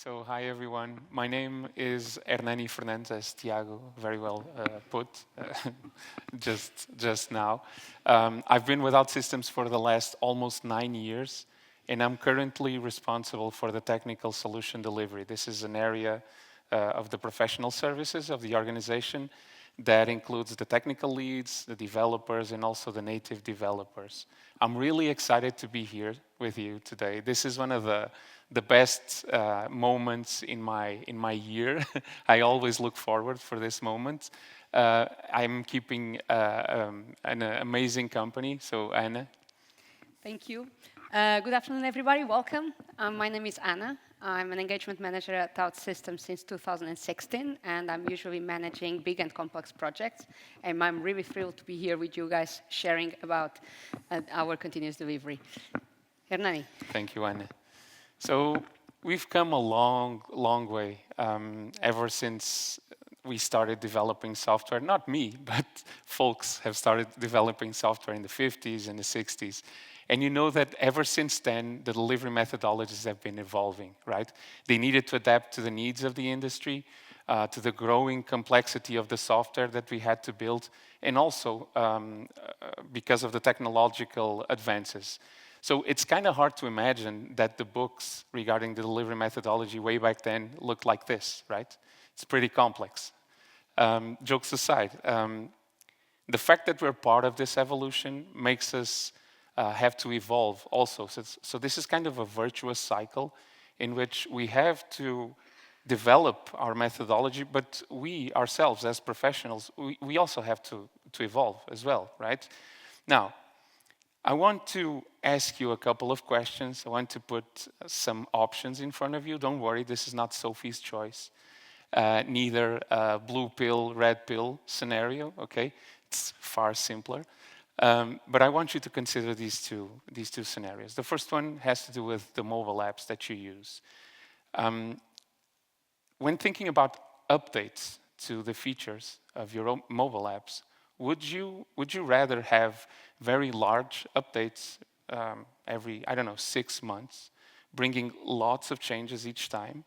So, hi everyone. My name is Hernani Fernandez Tiago. Very well put, just now. I've been with OutSystems for the last almost 9 years, and I'm currently responsible for the technical solution delivery. This is an area of the professional services of the organization that includes the technical leads, the developers, and also the native developers. I'm really excited to be here with you today. This is one of the best moments in my year. I always look forward for this moment. I'm keeping an amazing company. So Anna. Thank you. Good afternoon, everybody. Welcome. My name is Anna. I'm an engagement manager at OutSystems since 2016, and I'm usually managing big and complex projects. And I'm really thrilled to be here with you guys sharing about our continuous delivery. Hernani. Thank you, Anna. So we've come a long way ever since we started developing software. Not me, but folks have started developing software in the 50s and the 60s. And you know that ever since then, the delivery methodologies have been evolving, right? They needed to adapt to the needs of the industry, to the growing complexity of the software that we had to build, and also because of the technological advances. So it's kind of hard to imagine that the books regarding the delivery methodology way back then looked like this, right? It's pretty complex. Jokes aside, the fact that we're part of this evolution makes us have to evolve also. So this is kind of a virtuous cycle in which we have to develop our methodology, but we ourselves as professionals, we also have to evolve as well, right? Now, I want to ask you a couple of questions. I want to put some options in front of you. Don't worry, this is not Sophie's choice. Neither blue pill, red pill scenario, okay? It's far simpler. But I want you to consider these two scenarios. The first one has to do with the mobile apps that you use. When thinking about updates to the features of your mobile apps, would you rather have very large updates every, 6 months, bringing lots of changes each time,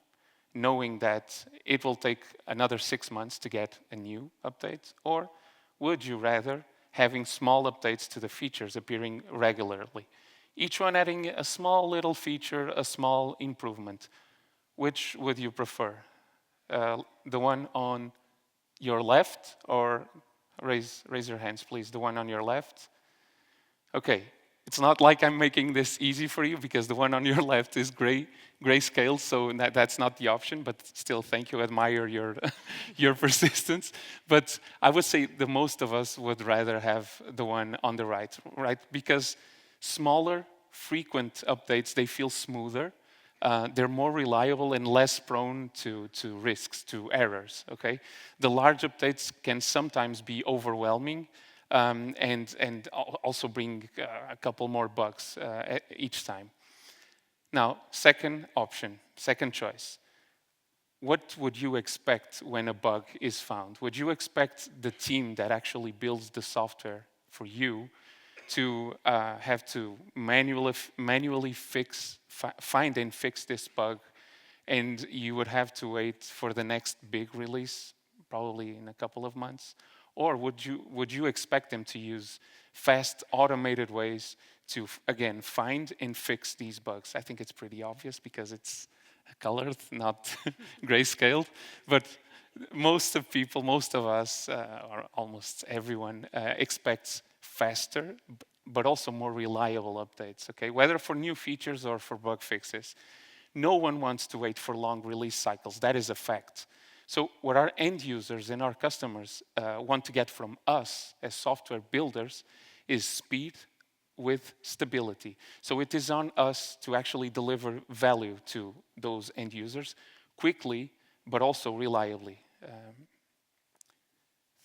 knowing that it will take another 6 months to get a new update? Or would you rather having small updates to the features appearing regularly, each one adding a small little feature, a small improvement? Which would you prefer? The one on your left, or raise your hands, please, the one on your left? Okay, it's not like I'm making this easy for you because the one on your left is grayscale, so that's not the option, but still, thank you, admire your, your persistence. But I would say the most of us would rather have the one on the right? Because smaller, frequent updates, they feel smoother, they're more reliable and less prone to risks, to errors, okay? The large updates can sometimes be overwhelming, and also bring a couple more bugs each time. Now, second option, second choice. What would you expect when a bug is found? Would you expect the team that actually builds the software for you to have to manually find and fix this bug, and you would have to wait for the next big release, probably in a couple of months? Or would you expect them to use fast, automated ways to, again, find and fix these bugs? I think it's pretty obvious because it's colored, not grayscale. But most of us, or almost everyone, expects faster, but also more reliable updates, okay? Whether for new features or for bug fixes. No one wants to wait for long release cycles. That is a fact. So what our end users and our customers want to get from us as software builders is speed with stability. So it is on us to actually deliver value to those end users quickly, but also reliably.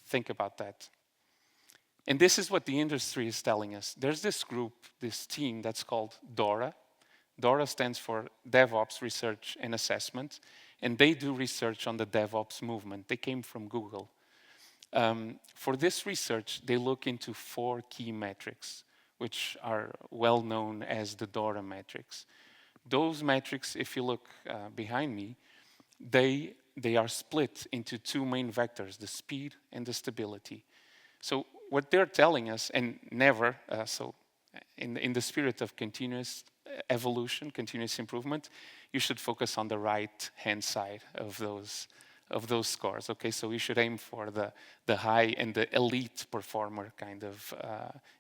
Think about that. And this is what the industry is telling us. There's this group, this team that's called DORA. DORA stands for DevOps Research and Assessment, and they do research on the DevOps movement. They came from Google. For this research, they look into 4 key metrics, which are well known as the DORA metrics. those metrics, if you look behind me, they are split into two main vectors, the speed and the stability. So what they're telling us, and never, in the spirit of continuous evolution, continuous improvement, you should focus on the right-hand side of those scores. Okay, so we should aim for the high and the elite performer kind of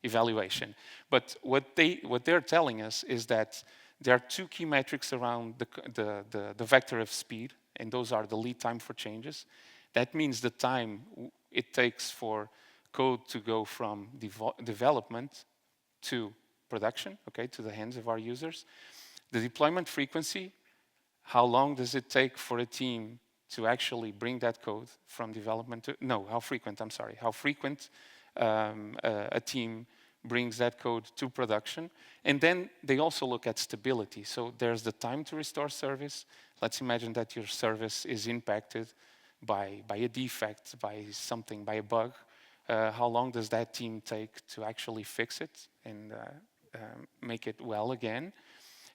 evaluation. But what they're telling us is that there are two key metrics around the vector of speed, and those are the lead time for changes. That means the time it takes for code to go from development to production, okay, to the hands of our users. The deployment frequency, how long does it take for a team to actually bring that code from development to, no, how frequent a team brings that code to production. And then they also look at stability. So there's the time to restore service. Let's imagine that your service is impacted by a defect, by something, by a bug. How long does that team take to actually fix it and make it well again?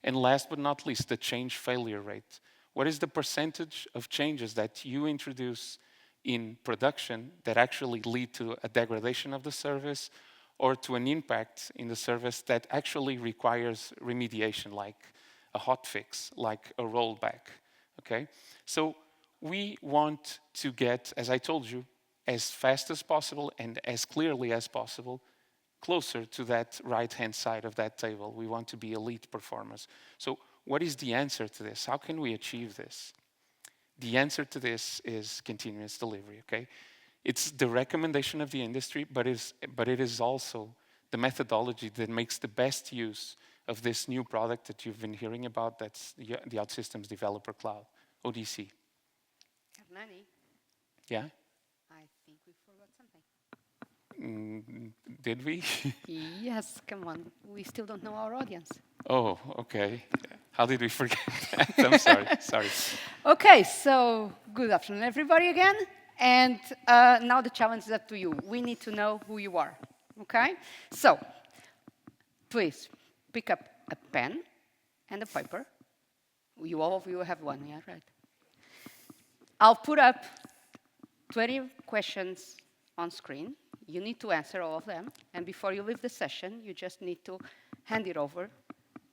And last but not least, the change failure rate. What is the percentage of changes that you introduce in production that actually lead to a degradation of the service or to an impact in the service that actually requires remediation, like a hot fix, like a rollback, okay? So we want to get, as I told you, as fast as possible and as clearly as possible, closer to that right-hand side of that table. We want to be elite performers. So what is the answer to this? How can we achieve this? The answer to this is continuous delivery, okay? It's the recommendation of the industry, but it is also the methodology that makes the best use of this new product that you've been hearing about, that's the OutSystems Developer Cloud, ODC. Hernani? Yeah? I think we forgot something. Did we? Yes, come on. We still don't know our audience. Oh, okay. How did we forget that? I'm sorry. Okay, so good afternoon, everybody, again. And now the challenge is up to you. We need to know who you are, okay? So, please, pick up a pen and a paper. All of you have one, yeah, right? I'll put up 20 questions on screen. You need to answer all of them. And before you leave the session, you just need to hand it over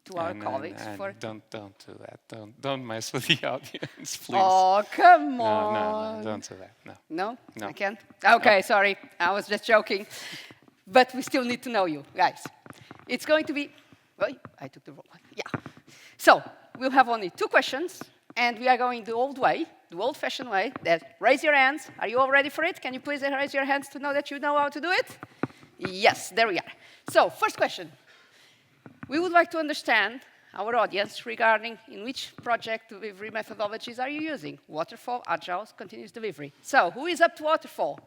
to our colleagues. Don't do that. Don't mess with the audience, please. Oh, come on. No, don't do that. No? No. I can't? Okay, sorry. I was just joking. But we still need to know you, guys. It's going to be... Oh, I took the wrong one. Yeah. So, we'll have only 2 questions, and we are going the old way, the old-fashioned way. Raise your hands. Are you all ready for it? Can you please raise your hands to know that you know how to do it? Yes, there we are. So, first question. We would like to understand our audience regarding in which project delivery methodologies are you using? Waterfall, Agile, continuous delivery. So, who is up to Waterfall?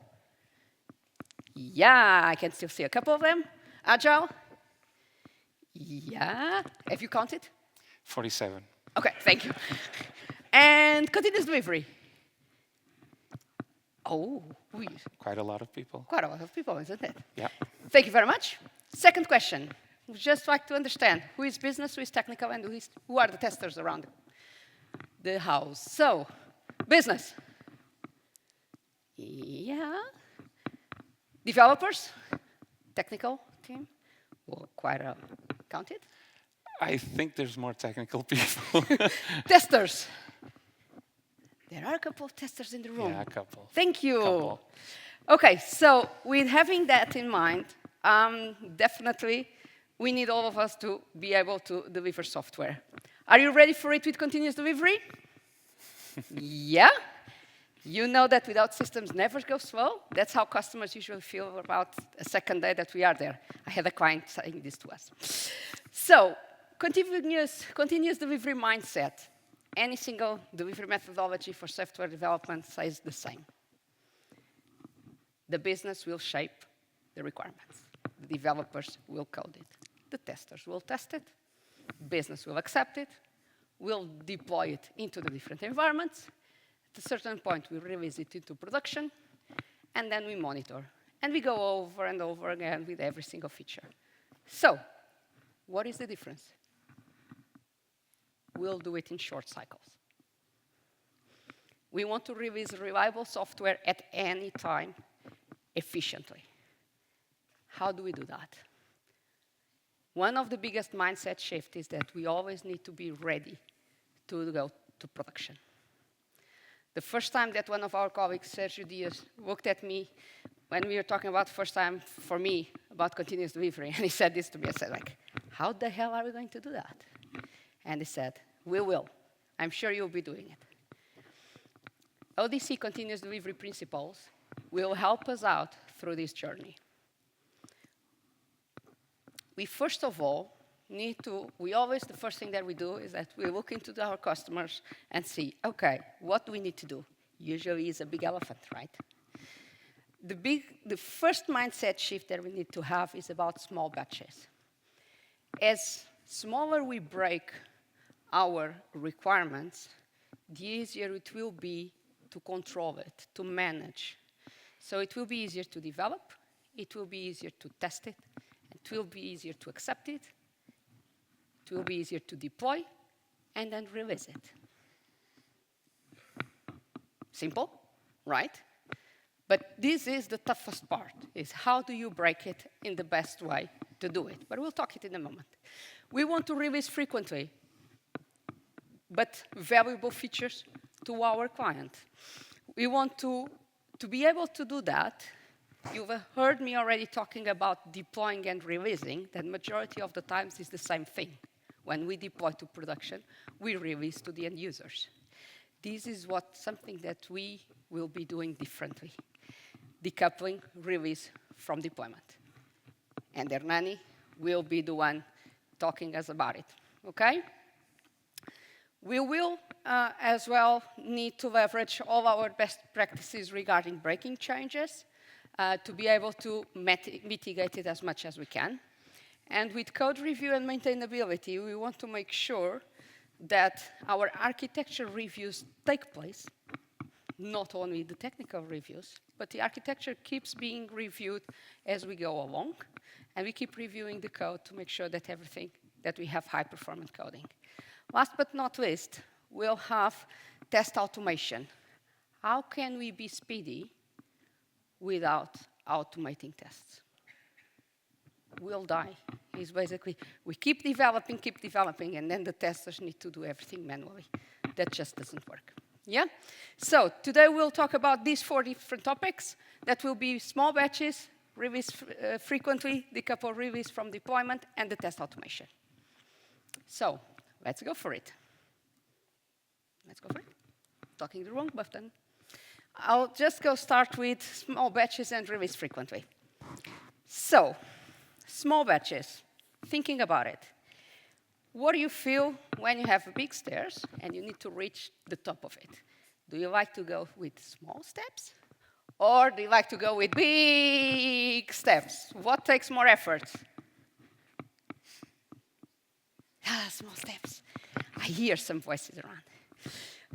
Yeah, I can still see a couple of them. Agile? Yeah. Have you counted? 47. Okay, thank you. And continuous delivery? Oh, quite a lot of people. Quite a lot of people, isn't it? Yeah. Thank you very much. Second question. We'd just like to understand who is business, who is technical, and who are the testers around the house. So, business. Yeah. Developers? Technical team? Well, quite a... Counted? I think there's more technical people. Testers. There are a couple of testers in the room. Yeah, a couple. Thank you. Couple. Okay, so with having that in mind, definitely we need all of us to be able to deliver software. Are you ready for it with continuous delivery? Yeah? You know that without systems never go slow. That's how customers usually feel about a second day that we are there. I had a client saying this to us. So, continuous delivery mindset. Any single delivery methodology for software development says the same. The business will shape the requirements. The developers will code it. The testers will test it. Business will accept it. We'll deploy it into the different environments. At a certain point, we release it into production, and then we monitor. And we go over and over again with every single feature. So, what is the difference? we'll do it in short cycles. We want to release reliable software at any time efficiently. How do we do that? One of the biggest mindset shifts is that we always need to be ready to go to production. The first time that one of our colleagues, Sergio Diaz, looked at me when we were talking about the first time for me about continuous delivery, and he said this to me, I said, like, how the hell are we going to do that? And he said, we will. I'm sure you'll be doing it. ODC continuous delivery principles will help us out through this journey. We first of all need to, the first thing that we do is that we look into our customers and see, okay, what do we need to do? Usually it's a big elephant, right? The first mindset shift that we need to have is about small batches. As smaller we break our requirements, the easier it will be to control it, to manage. So it will be easier to develop, it will be easier to test it, it will be easier to accept it, it will be easier to deploy, and then release it. Simple, right? But this is the toughest part, is how do you break it in the best way to do it? But we'll talk it in a moment. We want to release frequently, but valuable features to our client. We want to be able to do that. You've heard me already talking about deploying and releasing. That majority of the times is the same thing. When we deploy to production, we release to the end users. This is something that we will be doing differently. Decoupling release from deployment. And Hernani will be the one talking us about it, okay? We will as well need to leverage all our best practices regarding breaking changes to be able to mitigate it as much as we can. And with code review and maintainability, we want to make sure that our architecture reviews take place, not only the technical reviews, but the architecture keeps being reviewed as we go along, and we keep reviewing the code to make sure that that we have high-performance coding. Last but not least, we'll have test automation. How can we be speedy without automating tests? We'll die. It's basically, we keep developing, and then the testers need to do everything manually. That just doesn't work. Yeah? So today we'll talk about these 4 different topics. That will be small batches, release frequently, decouple release from deployment, and the test automation. So let's go for it. Let's go for it. Talking the wrong button. I'll just start with small batches and release frequently. So, small batches, thinking about it. What do you feel when you have big stairs and you need to reach the top of it? Do you like to go with small steps? Or do you like to go with big steps? What takes more effort? Small steps. I hear some voices around.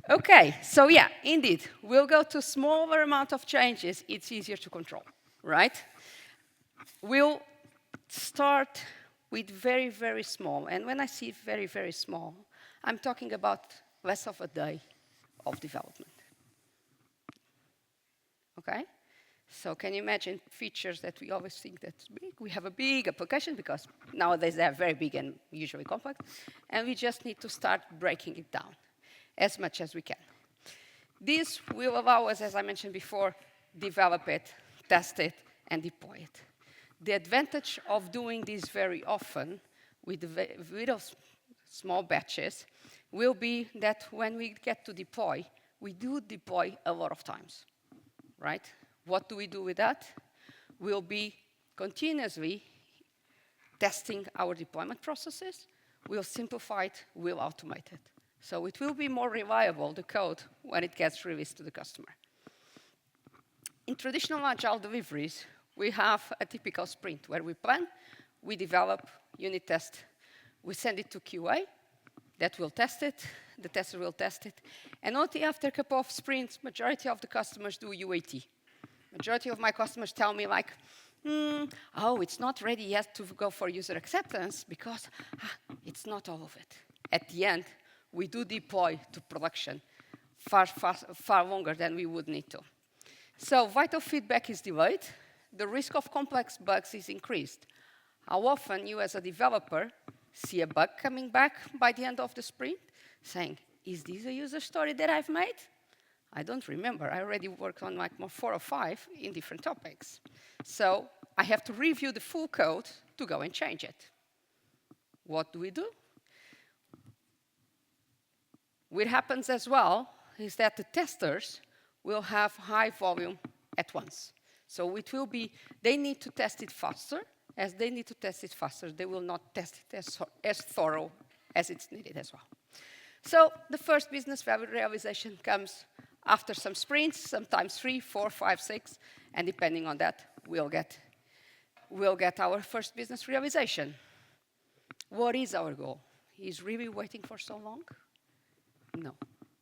Okay, so yeah, indeed, we'll go to smaller amount of changes. It's easier to control, right? We'll start with very, very small. And when I see very, very small, I'm talking about less of a day of development. Okay? So can you imagine features that we always think that's big? We have a big application because nowadays they are very big and usually complex. And we just need to start breaking it down as much as we can. This will allow us, as I mentioned before, develop it, test it, and deploy it. The advantage of doing this very often with little small batches will be that when we get to deploy, we do deploy a lot of times, right? What do we do with that? We'll be continuously testing our deployment processes. We'll simplify it, we'll automate it. So it will be more reliable, the code, when it gets released to the customer. In traditional agile deliveries, we have a typical sprint where we plan, we develop, unit test, we send it to QA, that will test it, the tester will test it, and only after a couple of sprints, majority of the customers do UAT. Majority of my customers tell me like, oh, it's not ready yet to go for user acceptance because it's not all of it. At the end, we do deploy to production far longer than we would need to. So vital feedback is delayed. The risk of complex bugs is increased. How often you as a developer see a bug coming back by the end of the sprint saying, is this a user story that I've made? I don't remember. I already worked on like 4 or 5 in different topics. So I have to review the full code to go and change it. What do? What happens as well is that the testers will have high volume at once. So it will be, they need to test it faster. As they need to test it faster, they will not test it as thorough as it's needed as well. So the first business value realization comes after some sprints, sometimes 3, 4, 5, 6, and depending on that, we'll get our first business realization. What is our goal? Is really waiting for so long? No.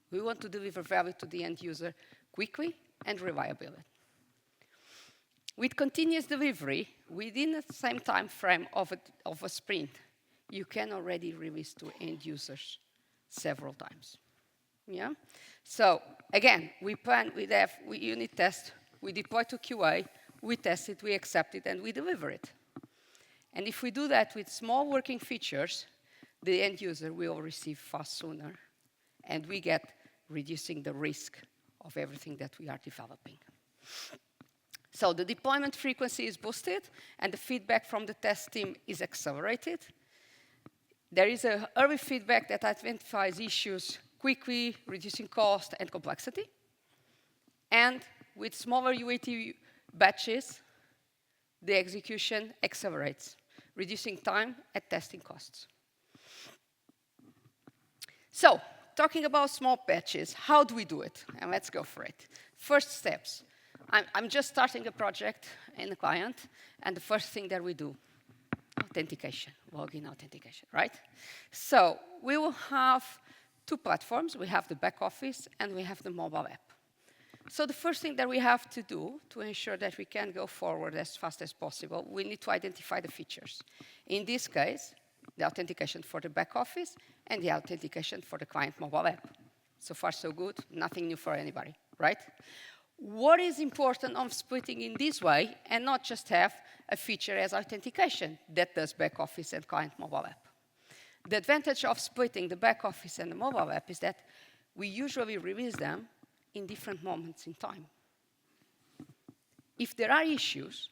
We want to deliver value to the end user quickly and reliably. With continuous delivery, within the same time frame of a sprint, you can already release to end users several times. Yeah? So again, we unit test, we deploy to QA, we test it, we accept it, and we deliver it. And if we do that with small working features, the end user will receive fast sooner, and we get reducing the risk of everything that we are developing. So the deployment frequency is boosted, and the feedback from the test team is accelerated. There is an early feedback that identifies issues quickly, reducing cost and complexity. And with smaller UAT batches, the execution accelerates, reducing time and testing costs. So, talking about small batches, how do we do it? And let's go for it. First steps. I'm just starting a project in the client, and the first thing that we do, authentication, login authentication, right? So we will have 2 platforms. We have the back office, and we have the mobile app. So the first thing that we have to do to ensure that we can go forward as fast as possible, we need to identify the features. In this case, the authentication for the back office and the authentication for the client mobile app. So far, so good. Nothing new for anybody, right? What is important of splitting in this way and not just have a feature as authentication that does back office and client mobile app? The advantage of splitting the back office and the mobile app is that we usually release them in different moments in time. If there are issues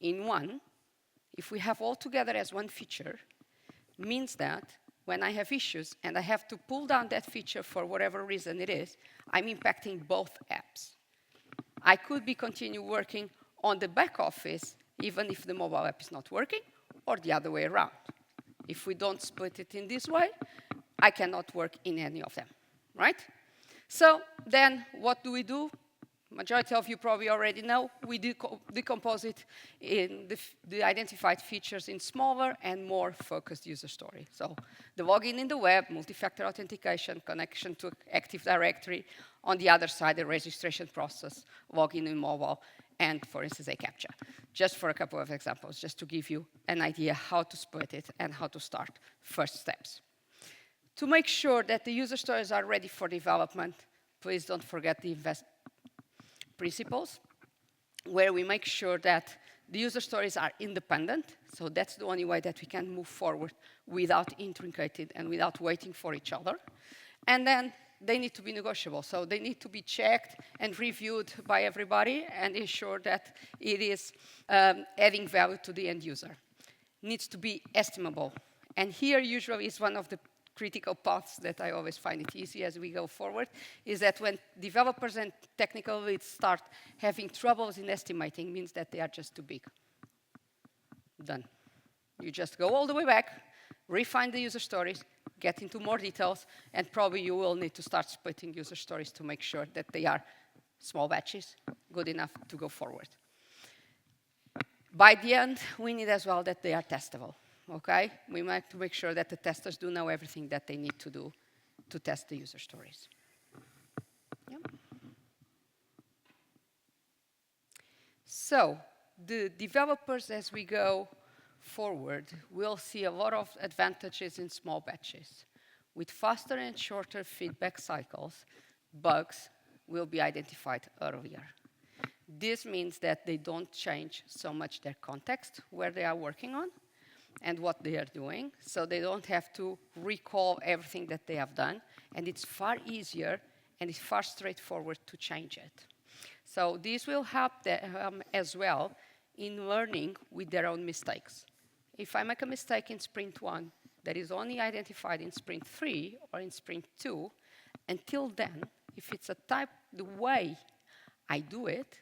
in one, if we have all together as one feature, means that when I have issues and I have to pull down that feature for whatever reason it is, I'm impacting both apps. I could be continue working on the back office even if the mobile app is not working, or the other way around. If we don't split it in this way, I cannot work in any of them, right? So then what do? Majority of you probably already know, we decompose it in the identified features in smaller and more focused user story. So the login in the web, multi-factor authentication, connection to Active Directory. On the other side, the registration process, login in mobile, and for instance, a CAPTCHA. Just for a couple of examples, just to give you an idea how to split it and how to start first steps. To make sure that the user stories are ready for development, please don't forget the principles, where we make sure that the user stories are independent. So that's the only way that we can move forward without intricated and without waiting for each other. And then they need to be negotiable. So they need to be checked and reviewed by everybody and ensure that it is adding value to the end user. Needs to be estimable. And here usually is one of the critical paths that I always find it easy as we go forward, is that when developers and technical leads start having troubles in estimating, means that they are just too big. Done. You just go all the way back, refine the user stories, get into more details, and probably you will need to start splitting user stories to make sure that they are small batches, good enough to go forward. By the end, we need as well that they are testable. Okay? We have to make sure that the testers do know everything that they need to do to test the user stories. Yeah. So, the developers, as we go forward, will see a lot of advantages in small batches. With faster and shorter feedback cycles, bugs will be identified earlier. This means that they don't change so much their context, where they are working on, and what they are doing, so they don't have to recall everything that they have done, and it's far easier and it's far straightforward to change it. So this will help them as well in learning with their own mistakes. If I make a mistake in sprint 1 that is only identified in sprint 3 or in sprint 2, until then, if it's the way I do it,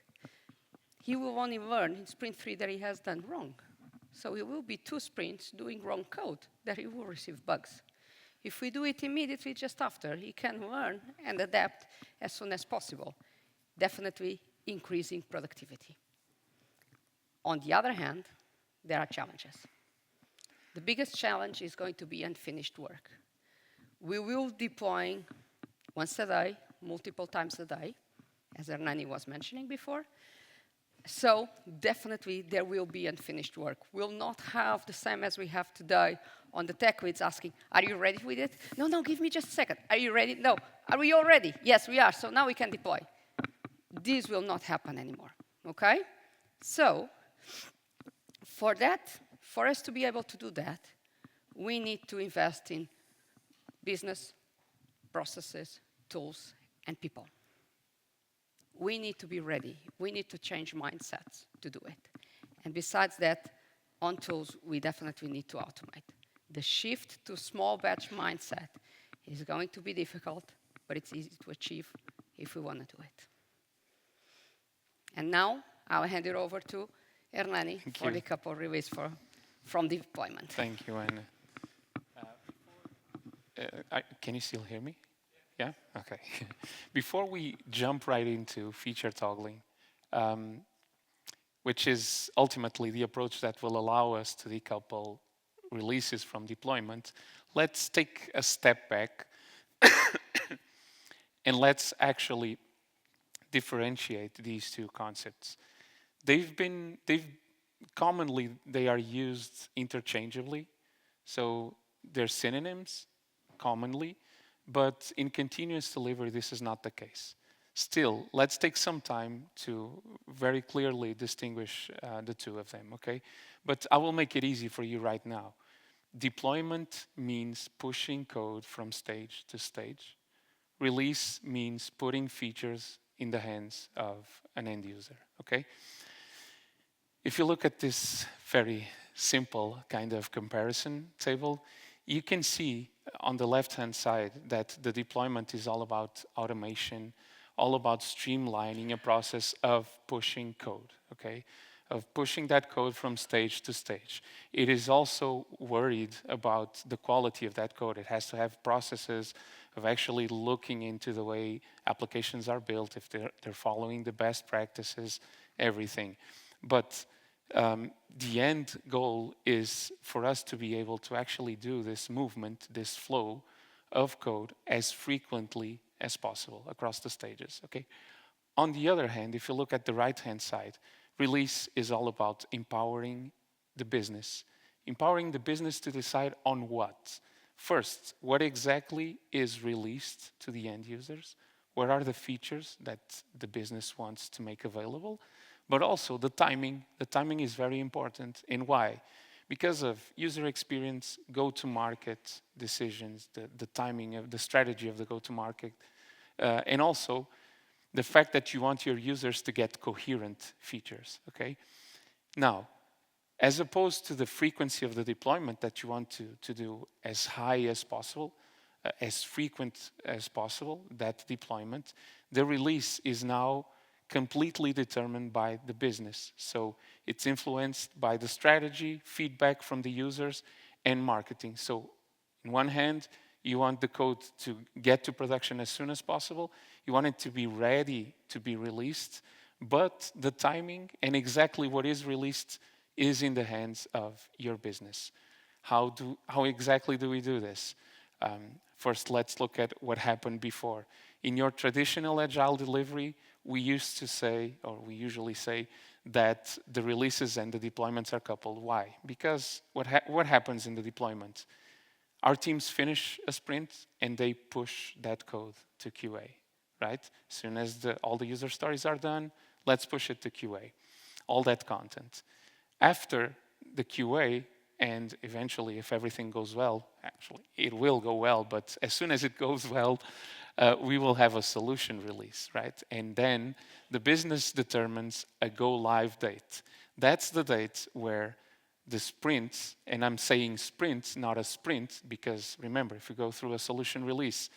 he will only learn in sprint 3 that he has done wrong. So it will be 2 sprints doing wrong code that he will receive bugs. If we do it immediately just after, he can learn and adapt as soon as possible, definitely increasing productivity. On the other hand, there are challenges. The biggest challenge is going to be unfinished work. We will deploy once a day, multiple times a day, as Hernani was mentioning before. So definitely there will be unfinished work. We'll not have the same as we have today on the tech leads asking, are you ready with it? No, give me just a second. Are you ready? No. Are we all ready? Yes, we are. So now we can deploy. This will not happen anymore, okay? So for us to be able to do that, we need to invest in business, processes, tools, and people. We need to be ready. We need to change mindsets to do it. And besides that, on tools, we definitely need to automate. The shift to small batch mindset is going to be difficult, but it's easy to achieve if we want to do it. And now, I'll hand it over to Hernani for the couple release from deployment. Thank you, Anna. Can you still hear me? Yeah? Okay. Before we jump right into feature toggling, which is ultimately the approach that will allow us to decouple releases from deployment, let's take a step back and let's actually differentiate these two concepts. Commonly, they are used interchangeably, so they're synonyms commonly, but in continuous delivery, this is not the case. Still, let's take some time to very clearly distinguish the two of them, okay? But I will make it easy for you right now. Deployment means pushing code from stage to stage. Release means putting features in the hands of an end user, okay? If you look at this very simple kind of comparison table, you can see on the left-hand side that the deployment is all about automation, all about streamlining a process of pushing code, okay? Of pushing that code from stage to stage. It is also worried about the quality of that code. It has to have processes of actually looking into the way applications are built, if they're following the best practices, everything. But the end goal is for us to be able to actually do this movement, this flow of code as frequently as possible across the stages, okay? On the other hand, if you look at the right-hand side, release is all about empowering the business. Empowering the business to decide on what? First, what exactly is released to the end users? What are the features that the business wants to make available? But also the timing. The timing is very important. And why? Because of user experience, go-to-market decisions, the timing of the strategy of the go-to-market, and also the fact that you want your users to get coherent features, okay? Now, as opposed to the frequency of the deployment that you want to do as high as possible, as frequent as possible, that deployment, the release is now completely determined by the business. So it's influenced by the strategy, feedback from the users, and marketing. So on one hand, you want the code to get to production as soon as possible. You want it to be ready to be released, but the timing and exactly what is released is in the hands of your business. How exactly do we do this? First, let's look at what happened before. In your traditional agile delivery, we used to say, or we usually say, that the releases and the deployments are coupled. Why? Because what happens in the deployment? Our teams finish a sprint and they push that code to QA, right? As soon as all the user stories are done, let's push it to QA, all that content. After the QA, and eventually if everything goes well, actually it will go well, but as soon as it goes well, we will have a solution release, right? And then the business determines a go live date. That's the date where the sprints, and I'm saying sprints, not a sprint, because remember, if you go through a solution release,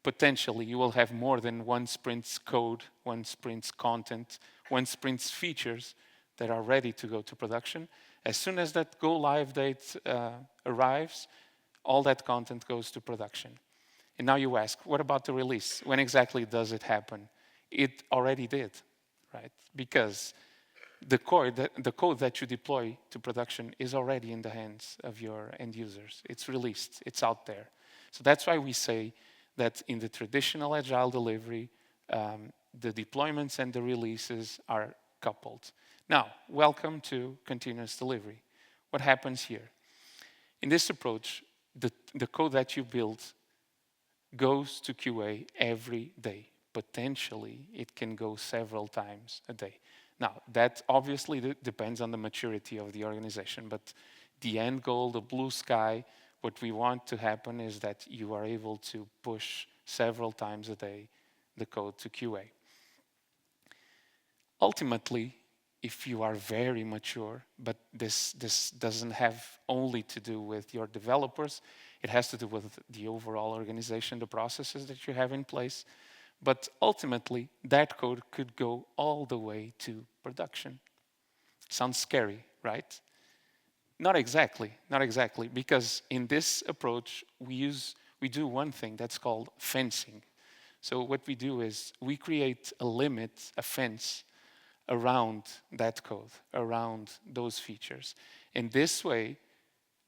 potentially you will have more than one sprint's code, one sprint's content, one sprint's features that are ready to go to production. As soon as that go live date arrives, all that content goes to production. And now you ask, what about the release? When exactly does it happen? It already did, right? Because the code that you deploy to production is already in the hands of your end users. It's released, it's out there. So that's why we say that in the traditional agile delivery, the deployments and the releases are coupled. Now, welcome to continuous delivery. What happens here? In this approach, the code that you build goes to QA every day. Potentially, it can go several times a day. Now, that obviously depends on the maturity of the organization, but the end goal, the blue sky, what we want to happen is that you are able to push several times a day the code to QA. Ultimately, if you are very mature, but this doesn't have only to do with your developers, it has to do with the overall organization, the processes that you have in place. But ultimately, that code could go all the way to production. Sounds scary, right? Not exactly, because in this approach, we do one thing that's called fencing. So what we do is we create a limit, a fence, around that code, around those features. And this way,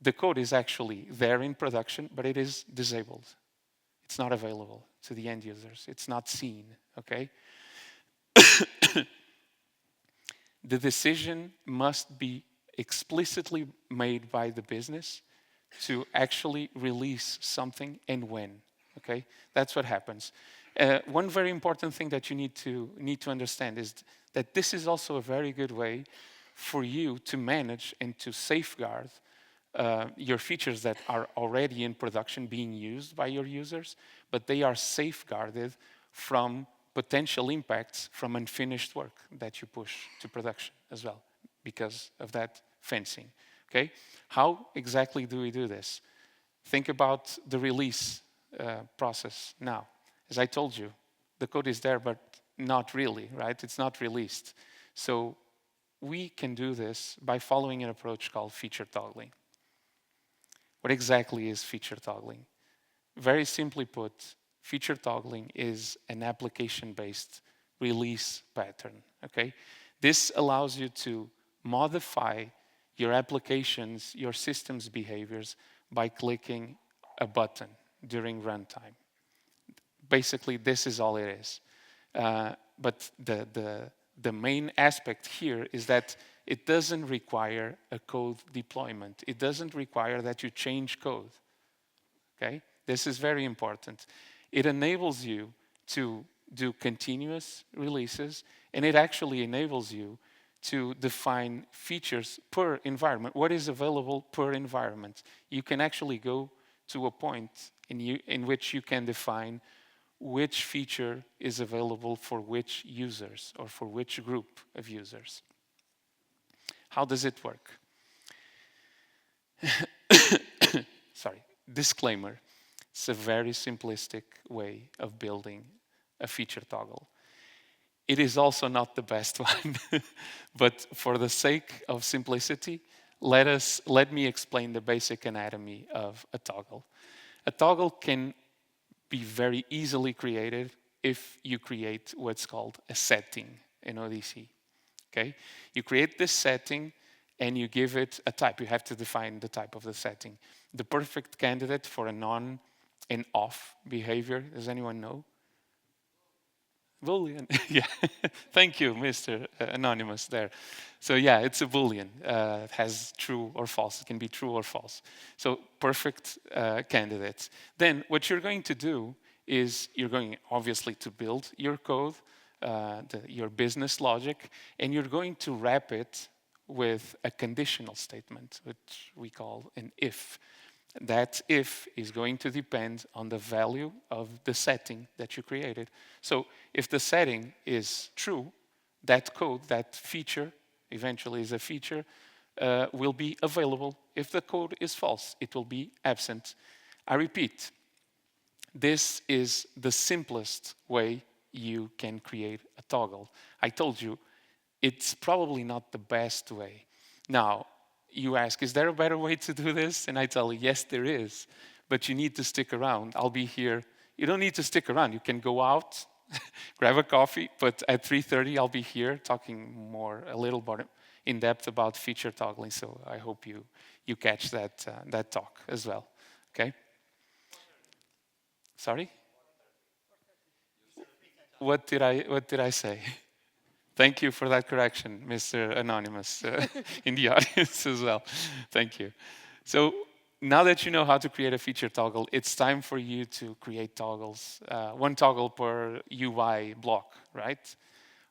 the code is actually there in production, but it is disabled. It's not available to the end users. It's not seen, okay? The decision must be explicitly made by the business to actually release something and when, okay? That's what happens. One very important thing that you need to understand is that this is also a very good way for you to manage and to safeguard your features that are already in production being used by your users, but they are safeguarded from potential impacts from unfinished work that you push to production as well because of that fencing, okay? How exactly do we do this? Think about the release process now. As I told you, the code is there, but not really, right? It's not released. So we can do this by following an approach called feature toggling. What exactly is feature toggling? Very simply put, feature toggling is an application-based release pattern, okay? This allows you to modify your applications, your system's behaviors by clicking a button during runtime. Basically, this is all it is. But the main aspect here is that it doesn't require a code deployment. It doesn't require that you change code, okay? This is very important. It enables you to do continuous releases, and it actually enables you to define features per environment. What is available per environment? You can actually go to a point in which you can define which feature is available for which users or for which group of users. How does it work? Sorry, disclaimer. It's a very simplistic way of building a feature toggle. It is also not the best one, but for the sake of simplicity, let me explain the basic anatomy of a toggle. A toggle can be very easily created if you create what's called a setting in ODC. Okay? You create this setting and you give it a type. You have to define the type of the setting. The perfect candidate for a on and off behavior, does anyone know? Boolean. Yeah. Thank you, Mr. Anonymous there. So yeah, it's a Boolean. It has true or false. It can be true or false. So perfect candidate. Then what you're going to do is you're going obviously to build your code, your business logic, and you're going to wrap it with a conditional statement, which we call an if. That if is going to depend on the value of the setting that you created. So if the setting is true, that code, that feature, eventually is a feature, will be available. If the code is false, it will be absent. I repeat, this is the simplest way you can create a toggle. I told you, it's probably not the best way. Now, you ask, is there a better way to do this? And I tell you, yes, there is. But you need to stick around. I'll be here. You don't need to stick around. You can go out, grab a coffee. But at 3:30, I'll be here talking a little more in depth about feature toggling. So I hope you catch that talk as well. Okay? Sorry? What did I say? Thank you for that correction, Mr. Anonymous, in the audience as well. Thank you. So now that you know how to create a feature toggle, it's time for you to create toggles. One toggle per UI block, right?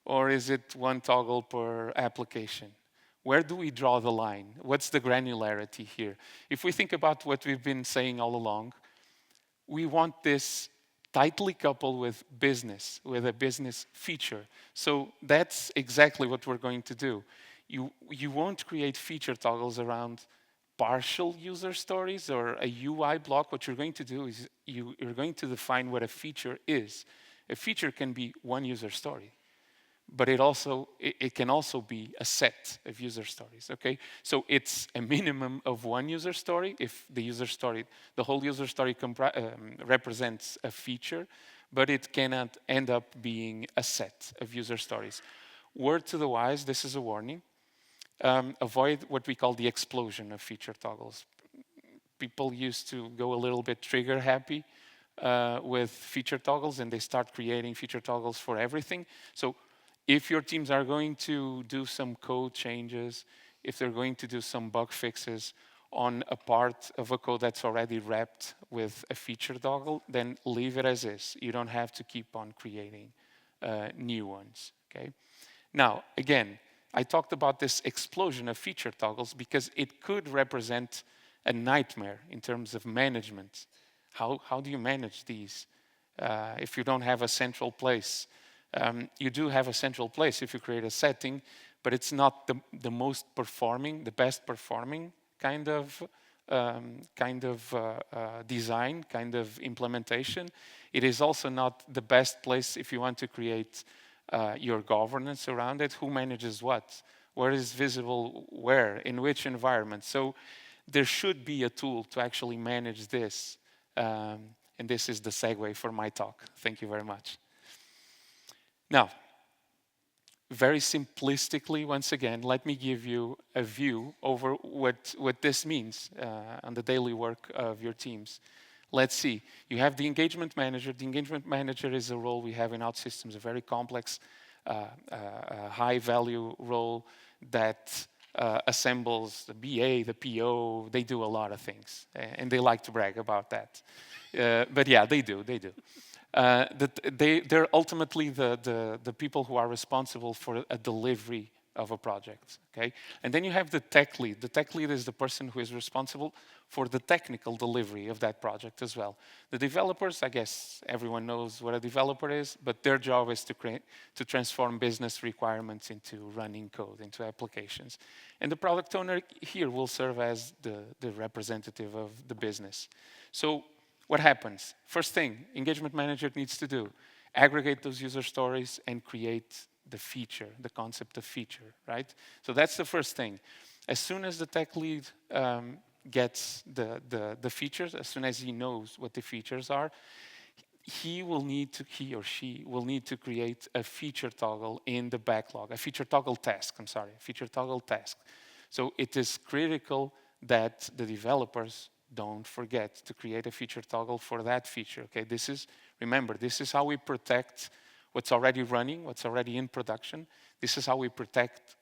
Or is it one toggle per application? Where do we draw the line? What's the granularity here? If we think about what we've been saying all along, we want this tightly coupled with a business feature. So that's exactly what we're going to do. You won't create feature toggles around partial user stories or a UI block. What you're going to do is you're going to define what a feature is. A feature can be one user story, but it can also be a set of user stories, okay? So it's a minimum of one user story if the whole user story represents a feature, but it cannot end up being a set of user stories. Word to the wise, this is a warning. Avoid what we call the explosion of feature toggles. People used to go a little bit trigger happy with feature toggles, and they start creating feature toggles for everything. So if your teams are going to do some code changes, if they're going to do some bug fixes on a part of a code that's already wrapped with a feature toggle, then leave it as is. You don't have to keep on creating new ones, okay? Now, again, I talked about this explosion of feature toggles because it could represent a nightmare in terms of management. How do you manage these if you don't have a central place? You do have a central place if you create a setting, but it's not the most performing, the best performing kind of design, kind of implementation. It is also not the best place if you want to create your governance around it. Who manages what? Where is visible where? In which environment? So there should be a tool to actually manage this. And this is the segue for my talk. Thank you very much. Now, very simplistically, once again, let me give you a view over what this means on the daily work of your teams. Let's see. You have the engagement manager. The engagement manager is a role we have in OutSystems, a very complex, high-value role that assembles the BA, the PO. They do a lot of things, and they like to brag about that. But yeah, they do. They're ultimately the people who are responsible for a delivery of a project, okay? And then you have the tech lead. The tech lead is the person who is responsible for the technical delivery of that project as well. The developers, I guess everyone knows what a developer is, but their job is to transform business requirements into running code, into applications. And the product owner here will serve as the representative of the business. So what happens? First thing, engagement manager needs to do, aggregate those user stories and create the feature, the concept of feature, right? So that's the first thing. As soon as the tech lead gets the features, as soon as he knows what the features are, he or she will need to create a feature toggle in the backlog, a feature toggle task, feature toggle task. So it is critical that the developers don't forget to create a feature toggle for that feature, okay? Remember, this is how we protect what's already running, what's already in production. This is how we protect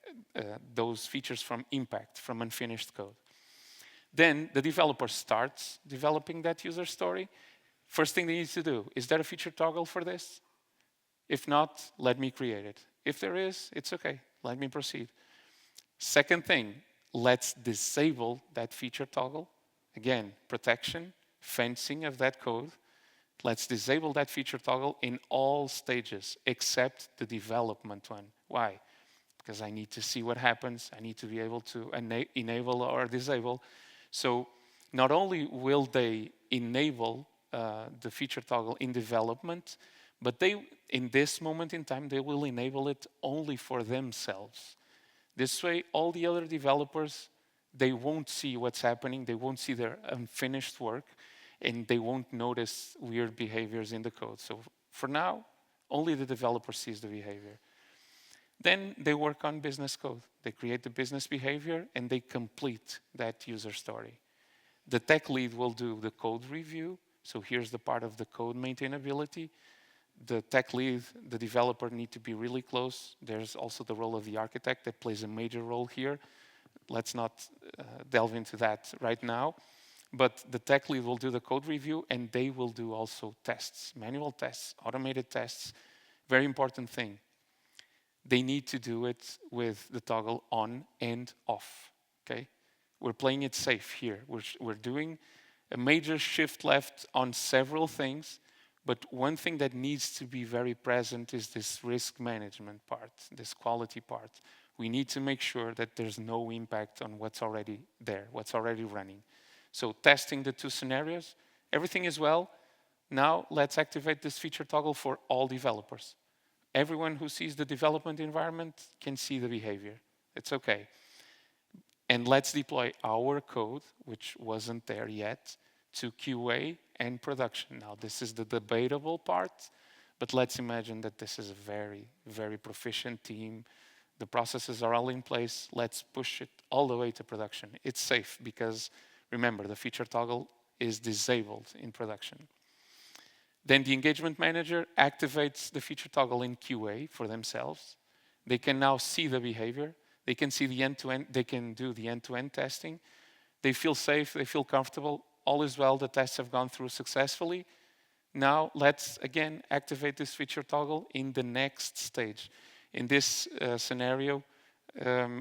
those features from impact, from unfinished code. Then the developer starts developing that user story. First thing they need to do, is there a feature toggle for this? If not, let me create it. If there is, it's okay, let me proceed. Second thing, let's disable that feature toggle. Again, protection, fencing of that code. Let's disable that feature toggle in all stages except the development one. Why? Because I need to see what happens. I need to be able to enable or disable. So not only will they enable the feature toggle in development, but they, in this moment in time, they will enable it only for themselves. This way, all the other developers, they won't see what's happening, they won't see their unfinished work, and they won't notice weird behaviors in the code. So for now, only the developer sees the behavior. Then they work on business code. They create the business behavior, and they complete that user story. The tech lead will do the code review. So here's the part of the code maintainability. The tech lead, the developer need to be really close. There's also the role of the architect that plays a major role here. Let's not delve into that right now. But the tech lead will do the code review, and they will do also tests, manual tests, automated tests. Very important thing. They need to do it with the toggle on and off, okay? We're playing it safe here. We're doing a major shift left on several things, but one thing that needs to be very present is this risk management part, this quality part. We need to make sure that there's no impact on what's already there, what's already running. So testing the two scenarios, everything is well. Now let's activate this feature toggle for all developers. Everyone who sees the development environment can see the behavior. It's okay. And let's deploy our code, which wasn't there yet, to QA and production. Now, this is the debatable part, but let's imagine that this is a very, very proficient team. The processes are all in place. Let's push it all the way to production. It's safe because, remember, the feature toggle is disabled in production. Then the engagement manager activates the feature toggle in QA for themselves. They can now see the behavior. They can see the end-to-end. They can do the end-to-end testing. They feel safe. They feel comfortable. All is well. The tests have gone through successfully. Now let's again activate this feature toggle in the next stage. In this scenario,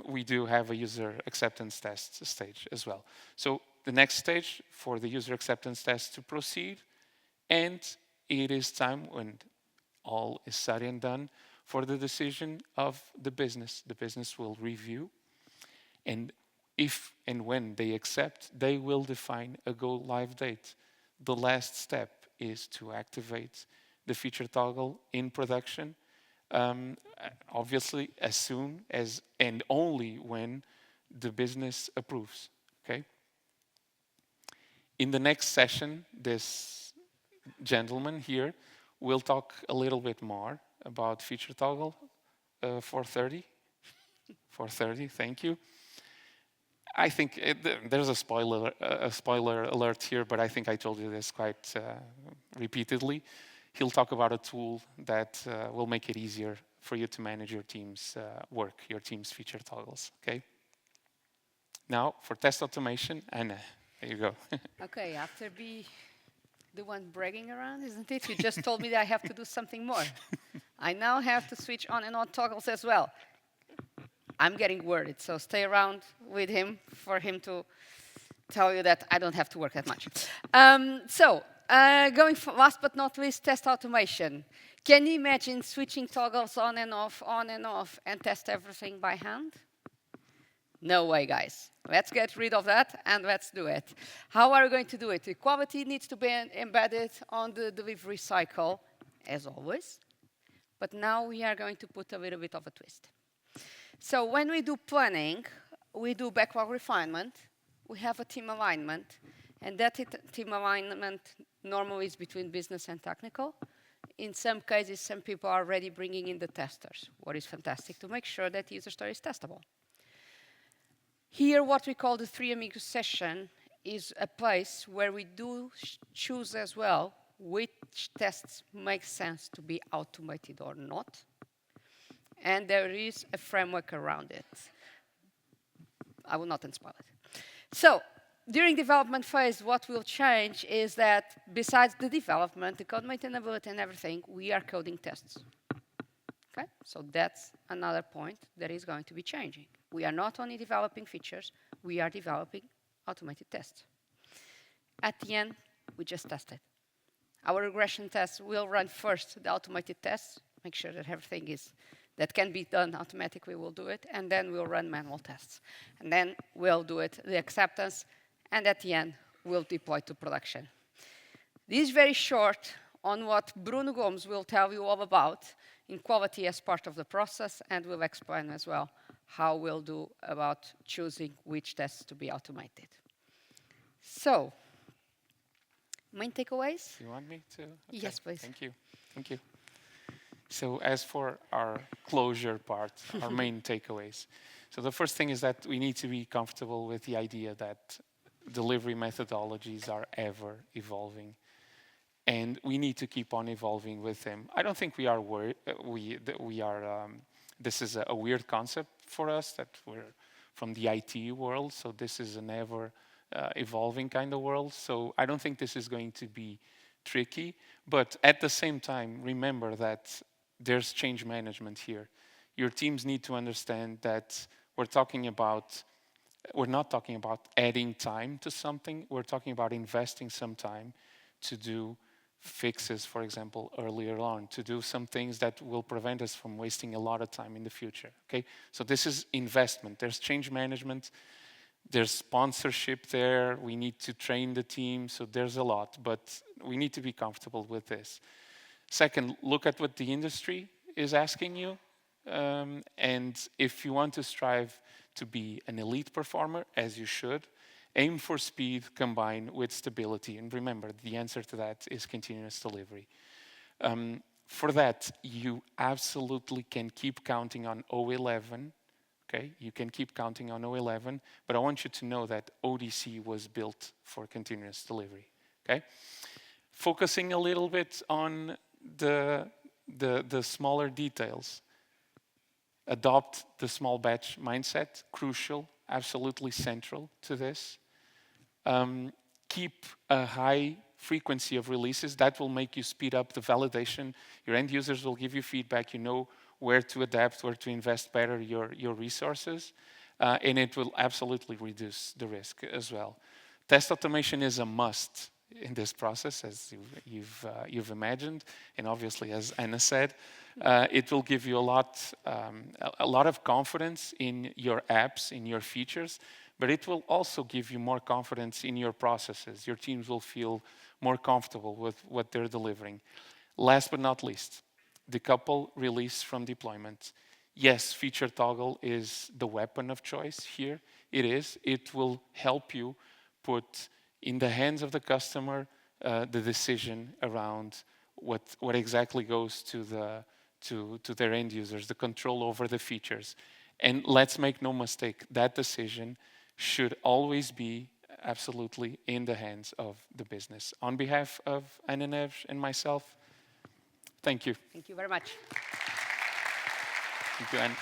we do have a user acceptance test stage as well. So the next stage for the user acceptance test to proceed, and it is time when all is said and done for the decision of the business. The business will review, and if and when they accept, they will define a go live date. The last step is to activate the feature toggle in production, obviously as soon as and only when the business approves, okay? In the next session, this gentleman here will talk a little bit more about feature toggle 430. 430, thank you. I think there's a spoiler alert here, but I think I told you this quite repeatedly. He'll talk about a tool that will make it easier for you to manage your team's work, your team's feature toggles, okay? Now, for test automation, Anna, there you go. Okay, after be the one bragging around, isn't it? You just told me that I have to do something more. I now have to switch on and on toggles as well. I'm getting worried, so stay around with him for him to tell you that I don't have to work that much. Going for last but not least, test automation. Can you imagine switching toggles on and off, and test everything by hand? No way, guys. Let's get rid of that, and let's do it. How are we going to do it? The quality needs to be embedded on the delivery cycle, as always. But now we are going to put a little bit of a twist. So when we do planning, we do backlog refinement, we have a team alignment, and that team alignment normally is between business and technical. In some cases, some people are already bringing in the testers, what is fantastic to make sure that the user story is testable. Here, what we call the 3 amigos session is a place where we do choose as well which tests make sense to be automated or not. And there is a framework around it. I will not spoil it. So, during development phase, what will change is that besides the development, the code maintainability and everything, we are coding tests. Okay? So that's another point that is going to be changing. We are not only developing features, we are developing automated tests. At the end, we just test it. Our regression tests will run first the automated tests, make sure that everything is that can be done automatically, we'll do it, and then we'll run manual tests. And then we'll do it, the acceptance, and at the end, we'll deploy to production. This is very short on what Bruno Gomes will tell you all about in quality as part of the process, and will explain as well how we'll do about choosing which tests to be automated. So, main takeaways? You want me to? Okay. Yes, please. Thank you. Thank you. So as for our closure part, our main takeaways. So the first thing is that we need to be comfortable with the idea that delivery methodologies are ever evolving. And we need to keep on evolving with them. I don't think we are worried. This is a weird concept for us, that we're from the IT world, so this is an ever evolving kind of world. So I don't think this is going to be tricky. But at the same time, remember that there's change management here. Your teams need to understand that we're not talking about adding time to something. We're talking about investing some time to do fixes, for example, earlier on, to do some things that will prevent us from wasting a lot of time in the future, okay? So this is investment. There's change management. There's sponsorship there. We need to train the team, so there's a lot, but we need to be comfortable with this. Second, look at what the industry is asking you, and if you want to strive to be an elite performer, as you should, aim for speed combined with stability. And remember, the answer to that is continuous delivery. For that, you absolutely can keep counting on O11. Okay, you can keep counting on O11, but I want you to know that ODC was built for continuous delivery. Okay, focusing a little bit on the smaller details. Adopt the small batch mindset, crucial, absolutely central to this. Keep a high frequency of releases. That will make you speed up the validation. Your end users will give you feedback. You know where to adapt, where to invest better your resources. And it will absolutely reduce the risk as well. Test automation is a must in this process, as you've imagined, and obviously, as Anna said, it will give you a lot of confidence in your apps, in your features, but it will also give you more confidence in your processes. Your teams will feel more comfortable with what they're delivering. Last but not least, decouple release from deployment. Yes, feature toggle is the weapon of choice here. It is. It will help you put in the hands of the customer the decision around what exactly goes to their end users, the control over the features. And let's make no mistake, that decision should always be absolutely in the hands of the business. On behalf of Anna Neves and myself, thank you. Thank you very much. Thank you, Anne.